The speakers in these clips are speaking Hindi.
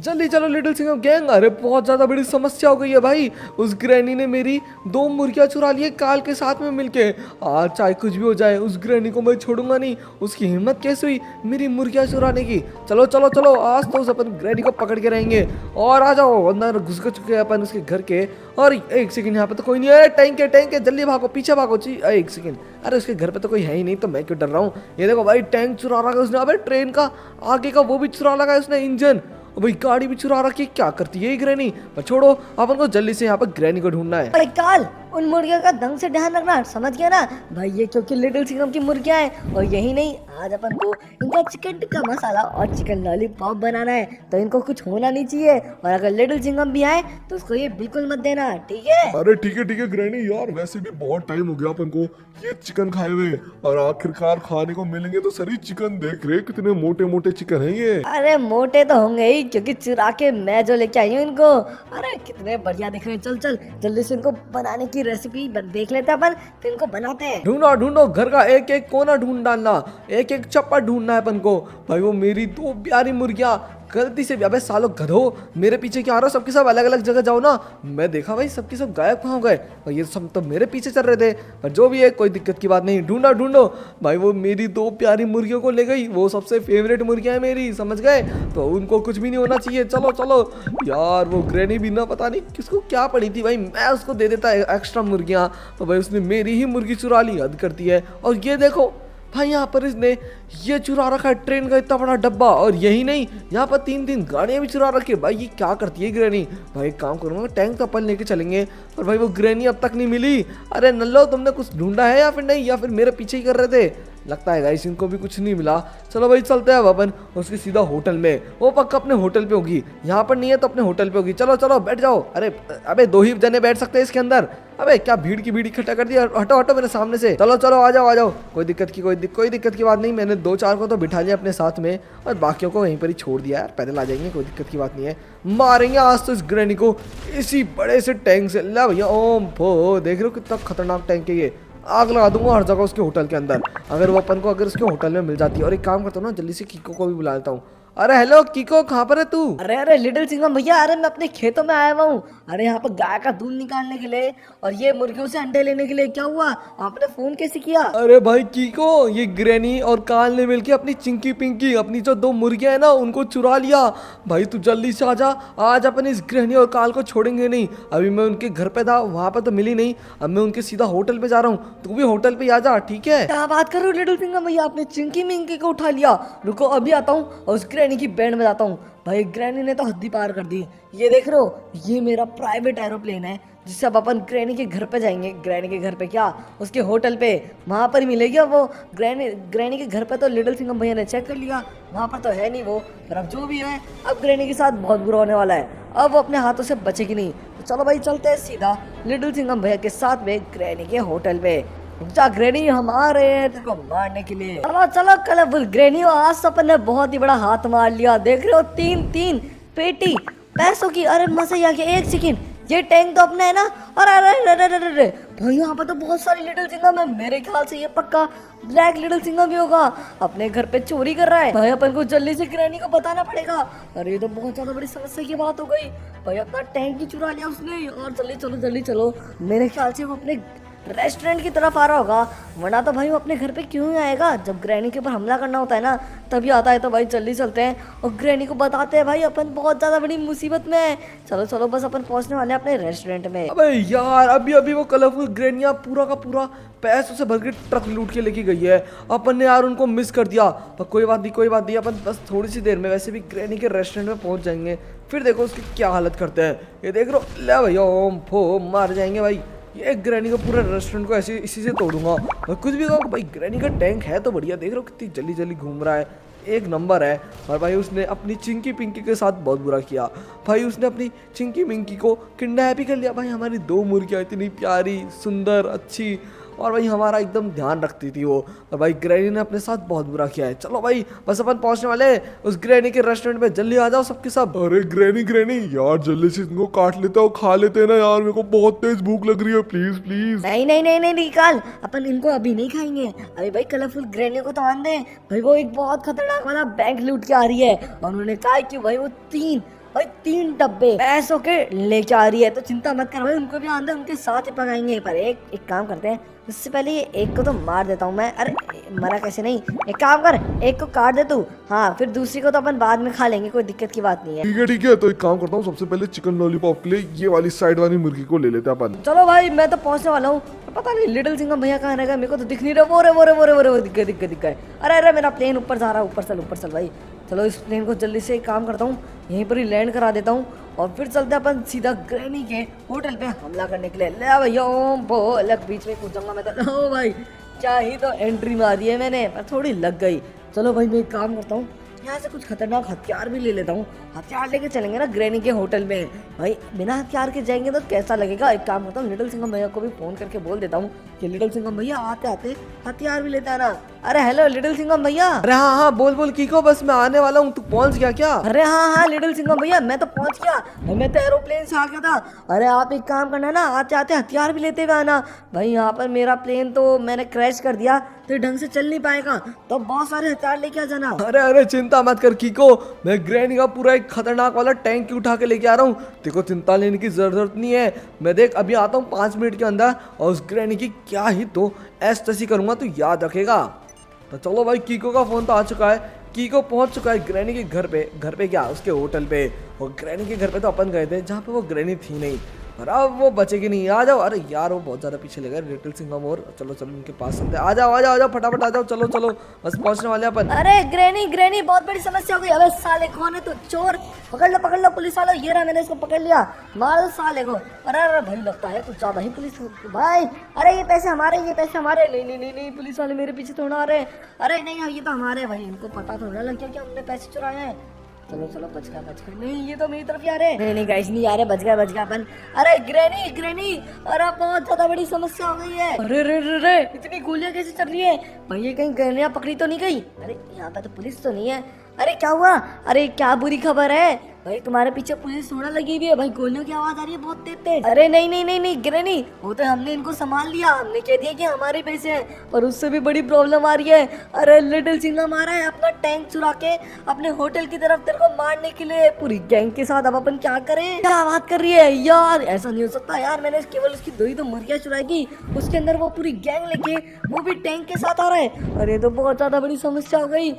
जल्दी चलो लिटिल सिंघम गैंग। अरे बहुत ज़्यादा बड़ी समस्या हो गई है भाई। उस ग्रैनी ने मेरी 2 मुर्गियाँ चुरा ली है काल के साथ में मिलके। आज चाहे कुछ भी हो जाए उस ग्रैनी को मैं छोड़ूंगा नहीं। उसकी हिम्मत कैसे हुई मेरी मुर्गियाँ चुराने की। चलो चलो चलो आज तो उस अपन ग्रैनी को पकड़ के रहेंगे। और आ जाओ अंदर घुस चुके हैं अपन उसके घर के। और एक सेकंड यहाँ पे तो कोई नहीं है। टैंक है जल्दी भागो पीछे भागो। एक सेकंड अरे उसके घर पे तो कोई है ही नहीं तो मैं क्यों डर रहा हूँ। ये देखो भाई टैंक चुरा रखा है उसने। अबे ट्रेन का आगे का वो भी चुरा लगा है उसने इंजन। भाई गाड़ी भी चुरा रखी है। क्या करती है ये ग्रैनी। पर छोड़ो अपन को जल्दी से यहाँ पर ग्रैनी को ढूंढना है। अरे काल उन मुर्गियों का ढंग से ध्यान रखना, समझ गया ना भाई। ये क्योंकि लिटिल सिंघम की मुर्गियां हैं। और यही नहीं आज अपन को इनका चिकन टिक्का मसाला और चिकन लॉलीपॉप बनाना है। तो इनको कुछ होना नहीं चाहिए। और अगर लिटिल सिंघम भी आए तो उसको ये बिल्कुल मत देना, ठीक है। अरे ठीक है ग्रैनी यार, वैसे भी बहुत टाइम हो गया अपन को ये चिकन खाए हुए और आखिरकार खाने को मिलेंगे तो सही चिकन। देख रहे कितने मोटे मोटे चिकन है ये। अरे मोटे तो होंगे ही क्योंकि चुरा के मैं जो लेके आई हूँ इनको। अरे कितने बढ़िया दिख रहे हैं। चल चल जल्दी से इनको बनाने की रेसिपी देख लेते हैं अपन, फिर इनको बनाते हैं। ढूंढो ढूंढो घर का एक एक कोना ढूंढ डालना। एक एक चप्पा ढूंढना है अपन को। भाई वो मेरी 2 प्यारी मुर्गियां गलती से भी। अबे सालो गधो मेरे पीछे क्या आ रहा हो। सबके सब अलग अलग जगह जाओ ना। मैं देखा भाई सबके सब गायब कहाँ हो गए। और ये सब तो मेरे पीछे चल रहे थे। पर जो भी है कोई दिक्कत की बात नहीं। ढूंढो ढूंढो भाई वो मेरी 2 प्यारी मुर्गियों को ले गई। वो सबसे फेवरेट मुर्गियां हैं मेरी, समझ गए। तो उनको कुछ भी नहीं होना चाहिए। चलो चलो यार वो ग्रैनी भी ना पता नहीं किसको क्या पड़ी थी भाई। मैं उसको दे देता एक्स्ट्रा मुर्गियां। तो भाई उसने मेरी ही मुर्गी चुरा ली। हद करती है। और ये देखो भाई यहाँ पर इसने ये चुरा रखा है ट्रेन का इतना बड़ा डब्बा। और यही नहीं यहाँ पर 3 गाड़ियाँ भी चुरा रखी है। भाई ये क्या करती है ग्रैनी। भाई एक काम करूँगा टैंक तो अपन लेके चलेंगे। और भाई वो ग्रैनी अब तक नहीं मिली। अरे नल्लो तुमने कुछ ढूंढा है या फिर नहीं, या फिर मेरे पीछे ही कर रहे थे। लगता है गाइस इनको भी कुछ नहीं मिला। चलो भाई चलते हैं अब अपन उसके सीधा होटल में। वो पक्का अपने होटल पे होगी। यहाँ पर नहीं है तो अपने होटल पे होगी। चलो चलो बैठ जाओ। अरे अबे 2 ही जने बैठ सकते हैं इसके अंदर। अबे क्या भीड़ की भीड़ इकट्ठा कर दिया। हटो हटो मेरे सामने से। चलो चलो आ जाओ। कोई दिक्कत की बात नहीं। मैंने 2-4 को तो बिठा लिया अपने साथ में और बाकियों को वहीं पर ही छोड़ दिया यार। पैदल आ जाएंगे, कोई दिक्कत की बात नहीं है। मारेंगे आज तो इस ग्रैनी को इसी बड़े से टैंक से। ला भैया ओम भो, देख रहे हो कितना खतरनाक टैंक है ये। आग लगा दूंगा हर जगह उसके होटल के अंदर। अगर वो अपन को अगर उसके होटल में मिल जाती है। और एक काम करता हूँ ना जल्दी से कीको को भी बुला लेता हूँ। अरे हेलो कीको कहाँ पर है तू। अरे लिटिल सिंघम भैया, अरे मैं अपने खेतों में आया हुआ हूँ। अरे यहाँ पर गाय का दूध निकालने के लिए और ये मुर्गियों से अंडे लेने के लिए। क्या हुआ, आपने फोन कैसे किया। अरे भाई कीको ये ग्रैनी और काल ने मिलके अपनी चिंकी पिंकी अपनी जो 2 मुर्गियां है ना उनको चुरा लिया। भाई तू जल्दी से आजा। आज अपन इस ग्रैनी और काल को छोड़ेंगे नहीं। अभी मैं उनके घर पे था, वहां पर तो मिली नहीं। अब मैं उनके सीधा होटल पे जा रहा हूँ। तू भी होटल पे आ जा, ठीक है। क्या बात कर रहे हो लिटिल सिंघम भैया, आपने चिंकी मिंकी को उठा लिया। रुको अभी आता हूँ और उस ग्रैनी की बैंड में जाता हूँ। भाई ग्रैनी ने तो हद्दी पार कर दी। ये देख रहे हो ये मेरा प्राइवेट एरोप्लेन है जिससे अब अपन ग्रैनी के घर पे जाएंगे। ग्रैनी के घर पे क्या, उसके होटल पे, वहाँ पर ही मिलेगी अब वो। ग्रैनी के घर पे तो लिटिल सिंघम भैया ने चेक कर लिया, वहाँ पर तो है नहीं वो। पर अब जो भी है अब ग्रैनी के साथ बहुत बुरा होने वाला है। अब वो अपने हाथों से बचेगी नहीं। तो चलो भाई चलते हैं सीधा लिटिल सिंघम भैया के साथ में ग्रैनी के होटल पे। जा ग्रैनी हम आ रहे हैं तेरे को मारने के लिए। चलो चलो कलरफुल ग्रैनी, आज तो अपन ने बहुत ही बड़ा हाथ मार लिया। देख रहे हो 3 पेटी पैसों की। अरे मजा ही आ गया। एक सेकंड, ये टैंक तो अपना है ना। अरे अरे अरे अरे अरे भाई यहाँ पर तो बहुत सारे लिटिल सिंघम है। मेरे ख्याल से ये पक्का ब्लैक लिटिल सिंघम भी होगा। अपने घर पे चोरी कर रहा है भाई। अपन को जल्दी से ग्रैनी को बताना पड़ेगा। अरे ये तो बहुत ज्यादा बड़ी समस्या की बात हो गई भाई। अपना टैंक ही चुरा लिया उसने। और जल्दी चलो। मेरे ख्याल से वो अपने रेस्टोरेंट की तरफ आ रहा होगा, वरना तो भाई वो अपने घर पे क्यों ही आएगा। जब ग्रैनी के ऊपर हमला करना होता है ना तभी आता है। तो भाई जल्दी चलते हैं और ग्रैनी को बताते हैं भाई अपन बहुत ज्यादा बड़ी मुसीबत में है। चलो चलो बस अपन पहुंचने वाले हैं अपने रेस्टोरेंट में। अबे यार अभी वो कलरफुल ग्रैनिया पूरा का पूरा पैसों से भर के ट्रक लूट के लेके गई है। अपन ने यार उनको मिस कर दिया। पर कोई बात नहीं। अपन बस थोड़ी सी देर में वैसे भी ग्रैनी के रेस्टोरेंट में पहुंच जाएंगे। फिर देखो उसकी क्या हालत करते हैं। ये देख लो, ले भैया ओम फो, मार जाएंगे भाई। ये ग्रैनी का पूरा रेस्टोरेंट को ऐसे इसी से तोड़ूंगा। और कुछ भी कहो भाई, ग्रैनी का टैंक है तो बढ़िया। देख रहे हो कितनी जल्दी घूम रहा है, एक नंबर है। और भाई उसने अपनी चिंकी पिंकी के साथ बहुत बुरा किया। भाई उसने अपनी चिंकी मिंकी को किडनैप ही कर लिया। भाई हमारी 2 मुर्गियाँ इतनी प्यारी सुंदर अच्छी, और भाई हमारा एकदम ध्यान रखती थी वो। और भाई ग्रैनी ने अपने साथ बहुत बुरा किया है। चलो भाई बस अपन पहुंचने वाले हैं उस ग्रैनी के रेस्टोरेंट में। जल्दी आ जाओ सबके सब। अरे ग्रैनी यार जल्दी से इनको काट लेता हूँ, खा लेते हैं ना यार। मेरे को बहुत तेज भूख लग रही है। प्लीज नहीं निकाल, अपन इनको अभी नहीं खाएंगे। अरे भाई कलरफुल ग्रैनी को तो आन दे भाई। वो एक बहुत खतरनाक वाला बैंक लूट के आ रही है। और उन्होंने कहा कि भाई वो 3 भाई 3 डब्बे पैसों के लेके आ रही है, तो चिंता मत कर भाई, उनको भी आंदे उनके साथ ही पकाएंगे। पर एक काम करते हैं, उससे पहले ये एक को तो मार देता हूँ मैं। अरे मरा कैसे नहीं, एक काम कर, एक को काट दे तू, हाँ फिर दूसरी को तो अपन बाद में खा लेंगे, कोई दिक्कत की बात नहीं है। ठीक है, तो एक काम करता हूँ, सबसे पहले चिकन लॉलीपॉप के लिए ये वाली साइड वाली मुर्गी को ले लेते हैं अपन। चलो भाई मैं तो पहुंचने वाला हूँ, पता नहीं लिटिल सिंघम भैया कहाँ रहेगा, मेरे को तो दिख नहीं रहा। वो दिख गए। अरे मेरा प्लेन ऊपर जा रहा है, ऊपर चल भाई। चलो इस प्लेन को जल्दी से एक काम करता हूँ, यहीं पर ही लैंड करा देता हूँ और फिर चलते हैं अपन सीधा ग्रैनी के होटल पे हमला करने के लिए। ले भैया अलग बीच में कूद जाऊंगा मैं तो। ओ भाई क्या ही तो एंट्री मारी है मैंने, पर थोड़ी लग गई। चलो भाई मैं एक काम करता हूँ, यहाँ से कुछ खतरनाक हथियार भी ले लेता हूँ, हथियार लेके चलेंगे ना ग्रैनी के होटल में। भाई बिना हथियार के जाएंगे तो कैसा लगेगा। एक काम करता हूँ, लिटिल सिंघम भैया को भी फोन करके बोल देता हूँ कि लिटिल सिंघम भैया आते आते हथियार भी लेता है ना। अरे हेलो लिटिल सिंघम भैया। अरे हाँ बोल कीको, बस मैं आने वाला हूँ, तू पहुँच गया क्या? अरे हाँ लिटिल सिंघम भैया मैं तो पहुंच गया, मैं तो एरोप्लेन से आ गया था। अरे आप एक काम करना ना, आते आते हथियार भी लेते हुए आना। भाई यहाँ पर मेरा प्लेन तो मैंने क्रैश कर दिया, तो ढंग से चल नहीं पाएगा, तो बहुत सारे हथियार लेके आ जाना। अरे चिंता मत कर कीको, मैं ग्रैनी का पूरा एक खतरनाक वाला टैंक उठा के लेके आ रहा हूँ, देखो चिंता लेने की जरूरत नहीं है। मैं देख अभी आता हूँ 5 मिनट के अंदर, और उस ग्रैनी की क्या ही तो ऐसी करूंगा, तो याद रखेगा। तो चलो भाई कीको का फोन तो आ चुका है, कीको पहुंच चुका है ग्रैनी के घर पे क्या उसके होटल पे। और ग्रैनी के घर पे तो अपन गए थे जहाँ पे वो ग्रैनी थी नहीं, और अब वो बचेगी नहीं। आ जाओ, अरे यार वो बहुत ज्यादा पीछे लगा लिटिल सिंघम। और चलो उनके पास चलते, आ जाओ फटाफट आ जाओ, चलो बस पहुंचने वाले अपन। अरे ग्रैनी बहुत बड़ी समस्या हो गई। अबे साले कौन है तू, चोर, पकड़ लो पुलिस वालों, ये रहा मैंने इसको पकड़ लिया, मार दो साले को। अरे भाई लगता है कुछ ज्यादा ही पुलिस भाई। अरे ये पैसे हमारे, नहीं पुलिस वाले मेरे पीछे थोड़ा आ रहे हैं। अरे नहीं ये तो हमारे भाई, इनको पता थोड़ा लग गया कि हमने पैसे चुराए हैं। चलो बच गया। नहीं ये तो मेरी तरफ ही आ रहे। नहीं गाइस नहीं आ रहे, बच गया अपन। अरे ग्रैनी अरे बहुत ज्यादा बड़ी समस्या हो गई है। अरे इतनी गोलियां कैसे चल रही है भाई, ये कहीं ग्रैनियां पकड़ी तो नहीं गई? अरे यहाँ पे तो पुलिस तो नहीं है। अरे क्या हुआ? अरे क्या बुरी खबर है भाई, तुम्हारे पीछे पुलिस थोड़ा लगी हुई है भाई, गोलियों की आवाज आ रही है बहुत तेज। अरे नहीं ग्रैनी, वो तो हमने इनको संभाल लिया, हमने कह दिया कि हमारे पैसे हैं, पर उससे भी बड़ी प्रॉब्लम आ रही है। अरे लिटिल सिंघम आ रहा है अपना टैंक चुरा के अपने होटल की तरफ तेरे को मारने के लिए पूरी गैंग के साथ। अब अपन क्या करें? क्या बात कर रही है यार, ऐसा नहीं हो सकता यार, मैंने केवल उसकी 2 ही तो मुर्गियां चुराई थी, उसके अंदर वो पूरी गैंग लेके वो भी टैंक के साथ आ रहा है। अरे तो बहुत ज्यादा बड़ी समस्या हो गई।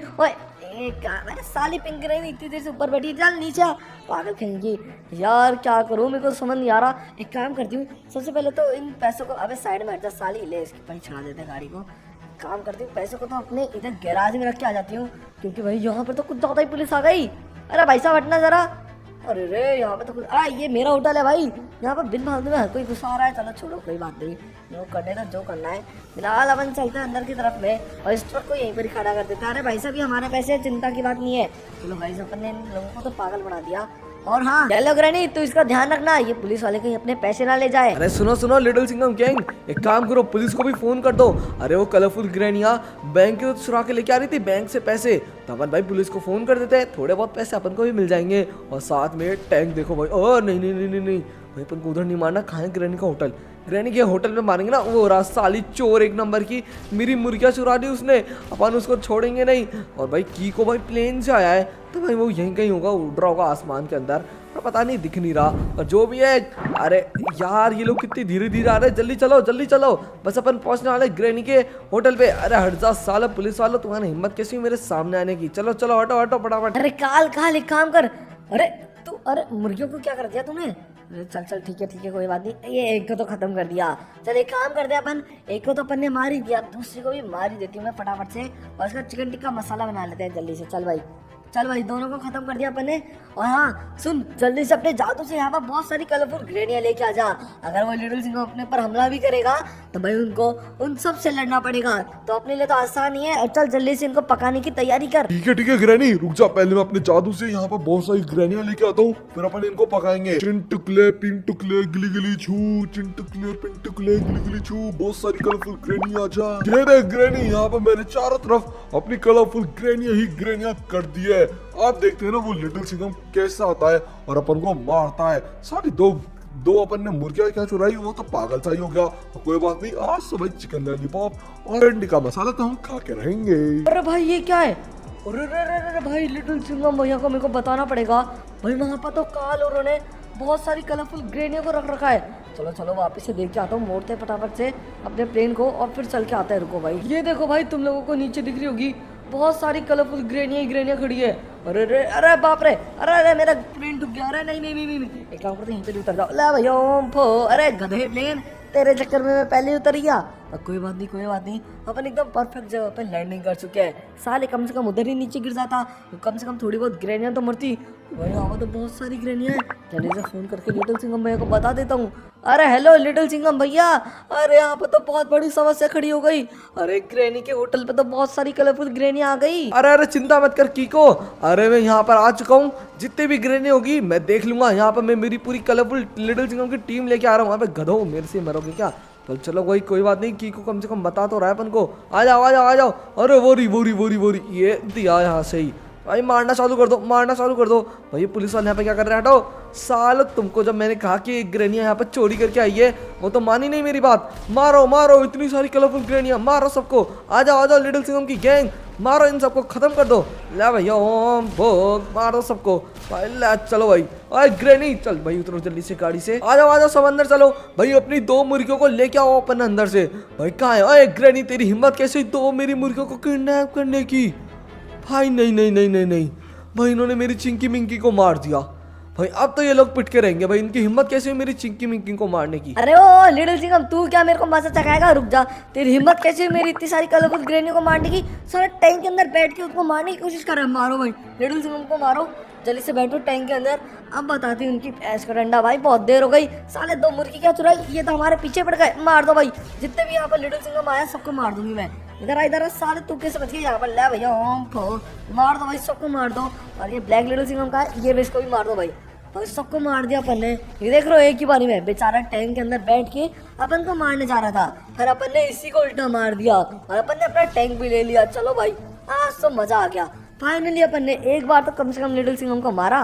साली पिंक ग्रैनी इतनी देर से ऊपर बैठी, चल नीचे पागल कहेंगी यार, क्या करूं मेरे को समझ नहीं आ रहा। एक काम करती हूँ, सबसे पहले तो इन पैसों को अबे साइड में हट जा साली, ले इसके पर चढ़ा देते हैं गाड़ी को। काम करती हूँ, पैसों को तो अपने इधर गैराज में रख के आ जाती हूँ, क्योंकि भाई यहाँ पर तो कुछ ज्यादा ही पुलिस आ गई। अरे भाई साहब हटना जरा। अरे रे यहाँ पे तो कुछ ये मेरा होटल है भाई, यहाँ पर बिन फालतू में हर कोई गुस्सा आ रहा है। चलो छोड़ो कोई बात नहीं, जो करने का जो करना है। फिलहाल अपन चलते हैं अंदर की तरफ में, और इस ट्रक को यहीं पर ही खड़ा कर देते हैं। अरे भाई साहब ये हमारे पैसे, चिंता की बात नहीं है। चलो भाई साहब अपन ने इन लोगों को तो पागल बना दिया। और हाँ चलो ग्रैनी तो इसका ध्यान रखना, ये पुलिस वाले कहीं अपने पैसे ना ले जाए। अरे सुनो लिटिल सिंघम गैंग, एक काम करो पुलिस को भी फोन कर दो। अरे वो कलरफुल ग्रैनिया बैंक के चुरा के लेके आ रही थी, बैंक से पैसे, तो अपन भाई पुलिस को फोन कर देते हैं, थोड़े बहुत पैसे अपन को भी मिल जाएंगे। और साथ में टैंक देखो भाई। ओ नहीं भाई अपन को उधर नहीं मारना, खाए ग्रैनी का होटल, ग्रैनी के होटल में मारेंगे ना। वो रहा साली चोर एक नंबर की, मेरी मुर्गियां चुरा दी उसने, अपन उसको छोड़ेंगे नहीं। और भाई की को भाई प्लेन से आया है, तो भाई वो यहीं कहीं होगा, उड़ रहा होगा आसमान के अंदर, पर पता नहीं दिख नहीं रहा। और जो भी है, अरे यार ये लोग कितनी धीरे आ रहे हैं, जल्दी चलो बस अपन पहुंचने वाले ग्रैनी के होटल पे। अरे हट जा साला पुलिस वालों, तुम्हारी हिम्मत कैसी हुई मेरे सामने आने की? चलो हटो फटाफट। अरे काल एक काम कर। अरे मुर्गियों को क्या कर दिया तूने? अरे चल ठीक है कोई बात नहीं, ये एक को तो खत्म कर दिया। चल एक काम कर दे अपन, एक को तो अपन ने मार ही दिया, दूसरी को भी मार ही देती हूँ मैं फटाफट से, और इसका चिकन टिक्का मसाला बना लेते हैं जल्दी से। चल भाई दोनों को खत्म कर दिया अपन ने। और हाँ सुन, जल्दी से अपने जादू से यहाँ पर बहुत सारी कलरफुल ग्रैनियां लेके आ जा। अगर वो लिटिल सिंघम अपने पर हमला भी करेगा तो भाई उनको उन सब से लड़ना पड़ेगा, तो अपने लिए तो आसान ही है। और चल जल्दी से इनको पकाने की तैयारी कर। ठीक है ग्रैनी, रुक जा, पहले मैं अपने जादू से यहाँ पर बहुत सारी ग्रैनियां लेके आता हूँ, फिर अपन इनको पकाएंगे। चिंटुकले पिंटुकले गिली गिली छू, चिंटुकले पिंटुकले गिली गिली छू, बहुत सारी कलरफुल ग्रैनी आ जा। ये देख ग्रैनी, यहाँ पर मैंने चारों तरफ अपनी कलरफुल ग्रैनियां कर दी है। आप देखते हैं ना वो लिटिल सिंघम कैसा आता है और अपन को मारता है। सारी दो अपन ने मुर्गियां क्या चुराई, वो तो पागल सा ही हो गया। कोई बात नहीं, आज तो भाई चिकन लॉलीपॉप और अंडे का मसाला तो हम खा के रहेंगे। अरे भाई ये क्या है? अरे भाई लिटिल सिंघम भैया को मेरे को बताना पड़ेगा, भाई वहाँ पर तो काल और उन्होंने बहुत सारी कलरफुल ग्रेनियों को रख रखा है। चलो चलो वापस से देख के आता हूँ, मोड़ते हैं फटाफट से अपने प्लेन को और फिर चल के आते हैं। रुको भाई, ये देखो भाई, तुम लोगों को नीचे दिख रही होगी बहुत सारी कलरफुल ग्रेनियाँ खड़ी है। अरे अरे अरे बाप रे, अरे अरे मेरा प्लेन डूब गया। अरे नहीं नहीं नहीं नहीं, एक काम करते हैं, यहीं पे उतर जाओ। ला भैया ओम फो, अरे गधे प्लेन, तेरे चक्कर में मैं पहले ही उतर गया। अब कोई बात नहीं कोई बात नहीं, अपन एकदम परफेक्ट जगह पे लैंडिंग कर चुके हैं। साले कम से कम उधर ही नीचे गिर जाता तो कम से कम थोड़ी बहुत ग्रेनियाँ तो मरती। भाई यहाँ पर तो बहुत सारी ग्रेनियाँ हैं। जल्दी से फोन करके लिटिल सिंघम भैया को बता देता हूँ। अरे हेलो लिटिल सिंघम भैया, अरे यहाँ पे तो बहुत बड़ी समस्या खड़ी हो गई। अरे ग्रेनी के होटल पे तो बहुत सारी कलरफुल ग्रेनियाँ आ गई। अरे अरे चिंता मत कर कीको, अरे मैं यहाँ पर आ चुका हूँ। जितनी भी ग्रेनी होगी मैं देख लूंगा। यहाँ पर मैं मेरी पूरी कलरफुल लिटिल सिंघम की टीम लेके आ रहा हूँ। वहाँ पे गधो मेरे से मरोगे क्या? तो चलो वही कोई बात नहीं, कीको कम से कम बता तो रहा है अपन को। आ जाओ आ जाओ आ जाओ। अरे वोरी वोरी वोरी वोरी, ये दिया यहाँ से ही। भाई मारना चालू कर दो, मारना चालू कर दो। भाई पुलिस वाले यहाँ पे क्या कर रहे हैं? हटाओ सालो, तुमको जब मैंने कहा कि एक ग्रेनिया यहाँ पर चोरी करके आई है वो तो मानी नहीं मेरी बात। मारो मारो इतनी सारी कलरफुल ग्रेनिया, मारो सबको। आ जाओ लिटिल सिंघम की गैंग, मारो इन सबको, खत्म कर दो। ले भैया ओम भोग, मारो सबको। भाई ले चलो भाई, अरे ग्रेनी चल भाई, उतरो जल्दी से गाड़ी से। आ जाओ सब अंदर चलो भाई। अपनी 2 मुर्गियों को लेके आओ अपन अंदर से। भाई कहाँ है? अरे ग्रेनी तेरी हिम्मत कैसे 2 मेरी मुर्गियों को किडनैप करने की? भाई नहीं नहीं नहीं नहीं नहीं भाई, इन्होंने मेरी चिंकी मिंकी को मार दिया। भाई अब तो ये लोग पिट के रहेंगे। भाई इनकी हिम्मत कैसे हुई मेरी चिंकी मिंकी को मारने की? अरे ओ लिटिल सिंघम, तू क्या मेरे को मजा चखाएगा? रुक जा, तेरी हिम्मत कैसे हुई मेरी इतनी सारी कलरफुल ग्रेनियों को मारने की? सारे टैंक के अंदर बैठ के उसको मारने की कोशिश कर रहा है। मारो भाई लिटिल सिंघम को मारो, जल्दी से बैठो टैंक के अंदर। अब बताती हूँ उनकी ऐश का डंडा। भाई बहुत देर हो गई, साले 2 मुर्गी क्या चुराई, ये तो हमारे पीछे पड़ गए। मार दो भाई, जितने भी यहाँ पर लिटिल सिंघम आया सबको मार दूंगी मैं। इधर आ साले, तू कैसे बच गई यहाँ पर? ले भैया ओम फो, मार दो भाई सबको मार दो। और ये ब्लैक लिटिल सिंघम का है, ये भी इसको भी मार दो भाई। भाई सबको मार दिया अपन ने। ये देख रहे हो एक ही बारी में बेचारा टैंक के अंदर बैठ के अपन को मारने जा रहा था, फिर अपन ने इसी को उल्टा मार दिया और अपन ने अपना टैंक भी ले लिया। चलो भाई आज तो मजा आ गया। फाइनली अपन ने एक बार तो कम से कम लिटिल सिंघम को मारा।